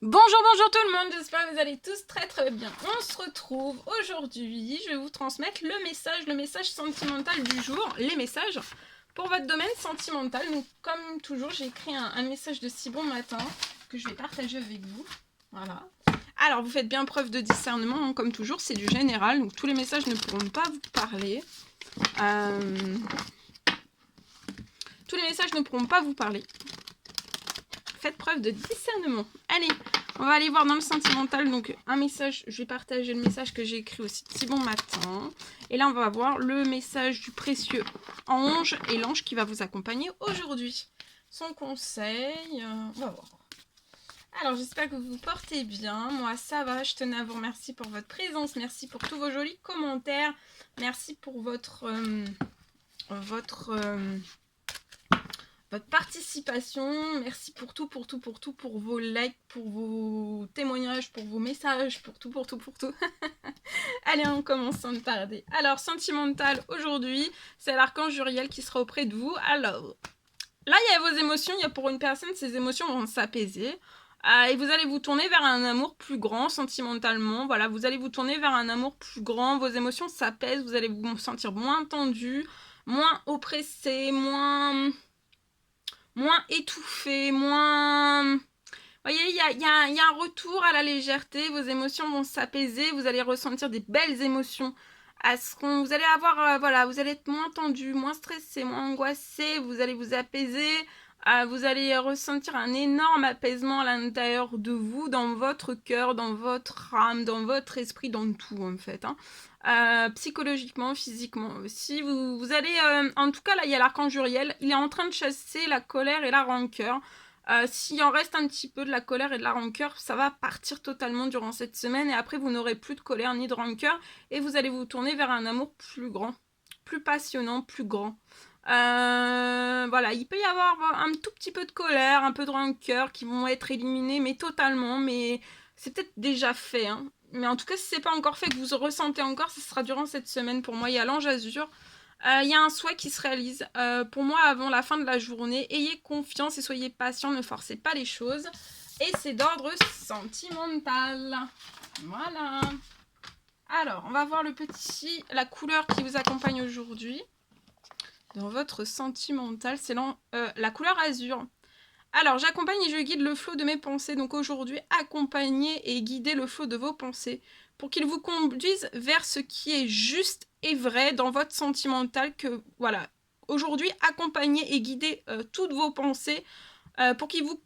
Bonjour tout le monde, j'espère que vous allez tous très bien. On se retrouve aujourd'hui, je vais vous transmettre le message sentimental du jour, les messages pour votre domaine sentimental. Donc comme toujours, j'ai écrit un message de si bon matin que je vais partager avec vous. Voilà. Alors vous faites bien preuve de discernement, hein, comme toujours, c'est du général, donc tous les messages ne pourront pas vous parler. Tous les messages ne pourront pas vous parler. Faites preuve de discernement. Allez, on va aller voir dans le sentimental. Donc, un message, je vais partager le message que j'ai écrit aussi si bon matin. Et là, on va voir le message du précieux ange et l'ange qui va vous accompagner aujourd'hui. Son conseil, on va voir. Alors, j'espère que vous vous portez bien. Moi, ça va. Je tenais à vous remercier pour votre présence. Merci pour tous vos jolis commentaires. Merci pour votre participation. Merci pour tout, pour vos likes, pour vos témoignages, pour vos messages, pour tout. Allez, on commence sans tarder. Alors, sentimental, aujourd'hui, c'est l'archange Uriel qui sera auprès de vous. Alors, là, il y a vos émotions. Il y a pour une personne, ces émotions vont s'apaiser. Et vous allez vous tourner vers un amour plus grand, sentimentalement. Voilà, vous allez vous tourner vers un amour plus grand. Vos émotions s'apaisent. Vous allez vous sentir moins tendu, moins oppressé, moins étouffé, moins... Vous voyez, il y a un retour à la légèreté, vos émotions vont s'apaiser, vous allez ressentir des belles émotions. Vous allez avoir, voilà, vous allez être moins tendu, moins stressé, moins angoissé, vous allez vous apaiser, vous allez ressentir un énorme apaisement à l'intérieur de vous, dans votre cœur, dans votre âme, dans votre esprit, dans tout en fait. Psychologiquement, physiquement aussi. Vous allez, en tout cas là il y a l'archange Uriel, il est en train de chasser la colère et la rancœur. S'il en reste un petit peu de la colère et de la rancœur, ça va partir totalement durant cette semaine et après vous n'aurez plus de colère ni de rancœur et vous allez vous tourner vers un amour plus grand, plus passionnant, plus grand. Voilà, il peut y avoir un tout petit peu de colère, un peu de rancœur qui vont être éliminés, mais totalement, mais c'est peut-être déjà fait, hein. Mais en tout cas, si c'est pas encore fait, que vous ressentez encore, ce sera durant cette semaine. Pour moi, il y a l'ange azur. Il y a un souhait qui se réalise. Pour moi, avant la fin de la journée, ayez confiance et soyez patient, ne forcez pas les choses. Et c'est d'ordre sentimental. Voilà. Alors, on va voir la couleur qui vous accompagne aujourd'hui. Dans votre sentimental, c'est la couleur azur. Alors, j'accompagne et je guide le flot de mes pensées. Donc aujourd'hui, accompagnez et guidez le flot de vos pensées pour qu'il vous conduise vers ce qui est juste et vrai dans votre sentimental. Que voilà, aujourd'hui, accompagnez et guidez toutes vos pensées pour qu'ils vous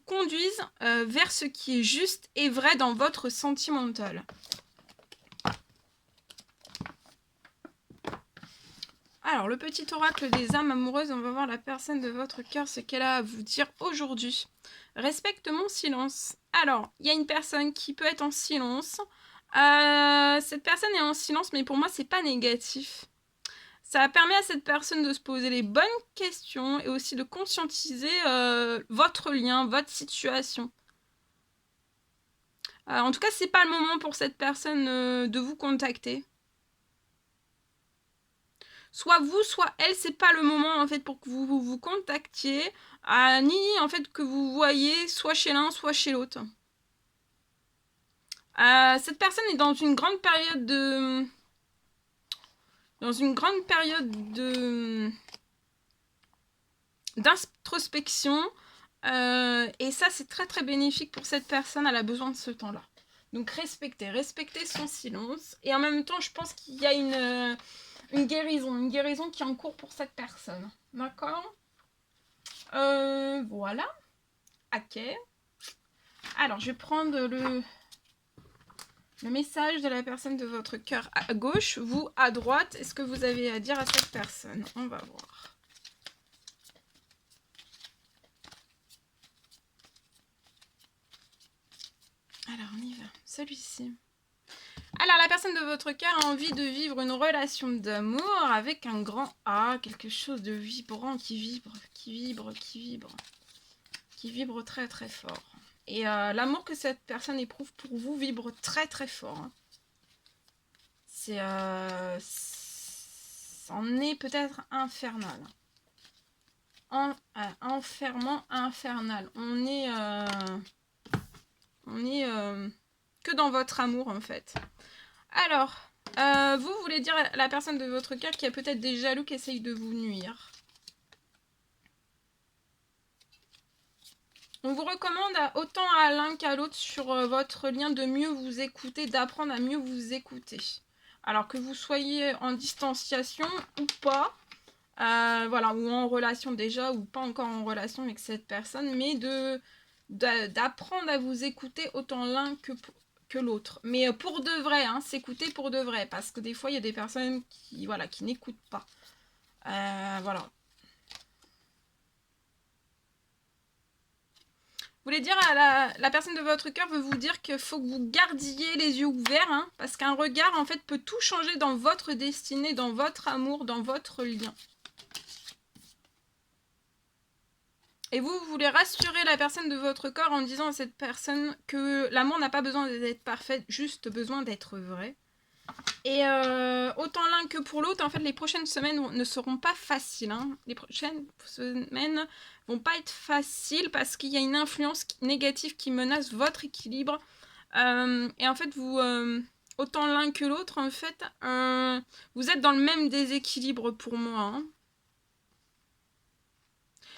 conduisent vers ce qui est juste et vrai dans votre sentimental. Alors, le petit oracle des âmes amoureuses, on va voir la personne de votre cœur, ce qu'elle a à vous dire aujourd'hui. Respecte mon silence. Alors, il y a une personne qui peut être en silence. Cette personne est en silence, mais pour moi, c'est pas négatif. Ça permet à cette personne de se poser les bonnes questions et aussi de conscientiser votre lien, votre situation. En tout cas, c'est pas le moment pour cette personne de vous contacter. Soit vous, soit elle, c'est pas le moment en fait pour que vous contactiez, ni en fait que vous voyez soit chez l'un, soit chez l'autre. Cette personne est dans une grande période d'introspection, et ça c'est très bénéfique pour cette personne. Elle a besoin de ce temps-là. Donc respectez son silence, et en même temps je pense qu'il y a une guérison qui est en cours pour cette personne. D'accord. Voilà. Ok. Alors, je vais prendre le message de la personne de votre cœur à gauche, vous à droite. Est-ce que vous avez à dire à cette personne? On va voir. Alors, on y va. Celui-ci. Alors, la personne de votre cœur a envie de vivre une relation d'amour avec un grand A, quelque chose de vibrant qui vibre très fort. Et l'amour que cette personne éprouve pour vous vibre très fort. Hein. C'en est peut-être infernal. Enfermant infernal. On est On est que dans votre amour, en fait. Alors, vous voulez dire à la personne de votre cœur qui a peut-être des jaloux qui essayent de vous nuire. On vous recommande autant à l'un qu'à l'autre sur votre lien de mieux vous écouter, d'apprendre à mieux vous écouter. Alors que vous soyez en distanciation ou pas, voilà, ou en relation déjà, ou pas encore en relation avec cette personne, mais d'apprendre à vous écouter autant l'un que l'autre. Mais pour de vrai, hein, s'écouter pour de vrai, parce que des fois, il y a des personnes qui, voilà, qui n'écoutent pas. Voilà. Vous voulez dire à la personne de votre cœur veut vous dire qu'il faut que vous gardiez les yeux ouverts, hein, parce qu'un regard, en fait, peut tout changer dans votre destinée, dans votre amour, dans votre lien. Et vous voulez rassurer la personne de votre corps en disant à cette personne que l'amour n'a pas besoin d'être parfait, juste besoin d'être vrai. Et autant l'un que pour l'autre, en fait, les prochaines semaines ne seront pas faciles. Hein. Les prochaines semaines vont pas être faciles parce qu'il y a une influence négative qui menace votre équilibre. Et en fait, vous, autant l'un que l'autre, en fait, vous êtes dans le même déséquilibre pour moi. Hein.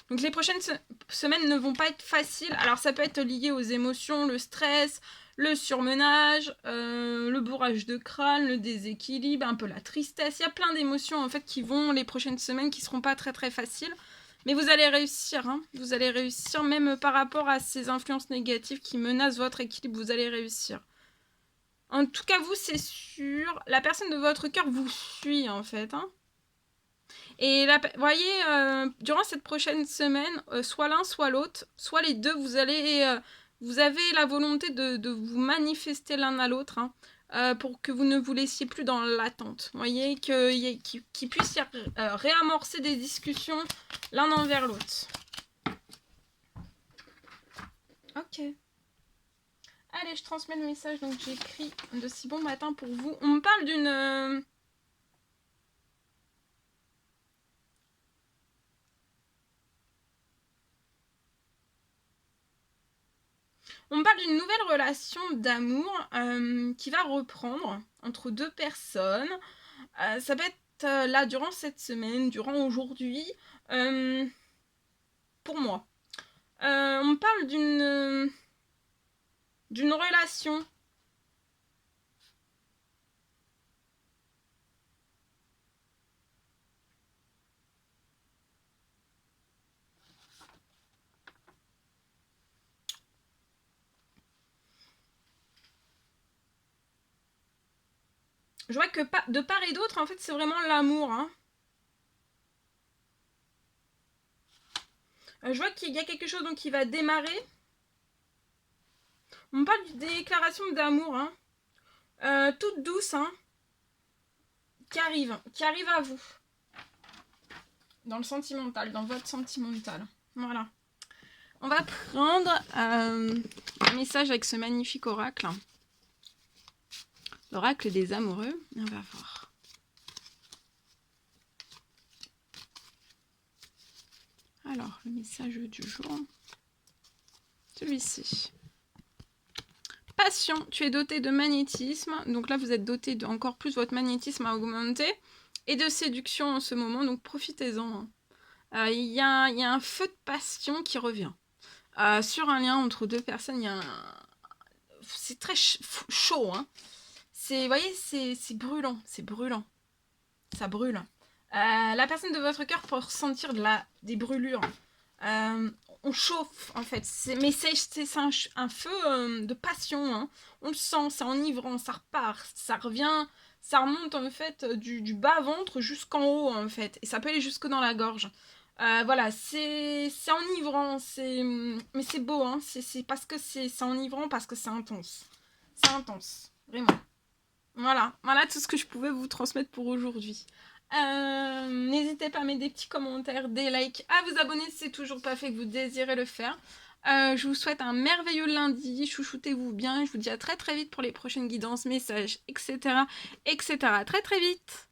Donc les prochaines semaines ne vont pas être faciles. Alors ça peut être lié aux émotions, le stress, le surmenage, le bourrage de crâne, le déséquilibre, un peu la tristesse. Il y a plein d'émotions en fait qui vont les prochaines semaines qui seront pas très très faciles. Mais vous allez réussir, hein. Vous allez réussir même par rapport à ces influences négatives qui menacent votre équilibre, vous allez réussir. En tout cas, vous, c'est sûr, la personne de votre cœur vous suit en fait, hein. Et là, vous voyez, durant cette prochaine semaine, soit l'un, soit l'autre, soit les deux, vous avez la volonté de vous manifester l'un à l'autre, hein, pour que vous ne vous laissiez plus dans l'attente. Vous voyez, qu'il puisse y réamorcer des discussions l'un envers l'autre. Ok. Allez, je transmets le message, donc j'écris de si bon matin pour vous. On me parle d'une... On me parle d'une nouvelle relation d'amour qui va reprendre entre deux personnes. Ça va être là durant cette semaine, durant aujourd'hui, pour moi. On me parle d'une relation. Je vois que de part et d'autre, en fait, c'est vraiment l'amour. Hein. Je vois qu'il y a quelque chose donc, qui va démarrer. On me parle d'une déclaration d'amour, hein. Toute douce, hein, qui arrive à vous. Dans le sentimental, dans votre sentimental. Voilà. On va prendre un message avec ce magnifique oracle. L'oracle des amoureux. On va voir. Alors, le message du jour. Celui-ci. Passion, tu es doté de magnétisme. Donc là, vous êtes doté de encore plus, votre magnétisme a augmenté. Et de séduction en ce moment, donc profitez-en. Il y a un feu de passion qui revient. Sur un lien entre deux personnes, il y a c'est très chaud. Hein. Vous voyez, c'est brûlant. C'est brûlant. Ça brûle. La personne de votre cœur peut ressentir des brûlures. On chauffe en fait, mais c'est un feu de passion, hein. On le sent, c'est enivrant, ça repart, ça revient, ça remonte en fait du bas ventre jusqu'en haut en fait, et ça peut aller jusque dans la gorge. Voilà, c'est enivrant, mais c'est beau, hein. C'est parce que c'est enivrant, parce que c'est intense. C'est intense, vraiment. Voilà tout ce que je pouvais vous transmettre pour aujourd'hui. N'hésitez pas à mettre des petits commentaires, des likes, à vous abonner si c'est toujours pas fait que vous désirez le faire. Je vous souhaite un merveilleux lundi, chouchoutez-vous bien, je vous dis à très très vite pour les prochaines guidances, messages, etc. etc. Très très vite.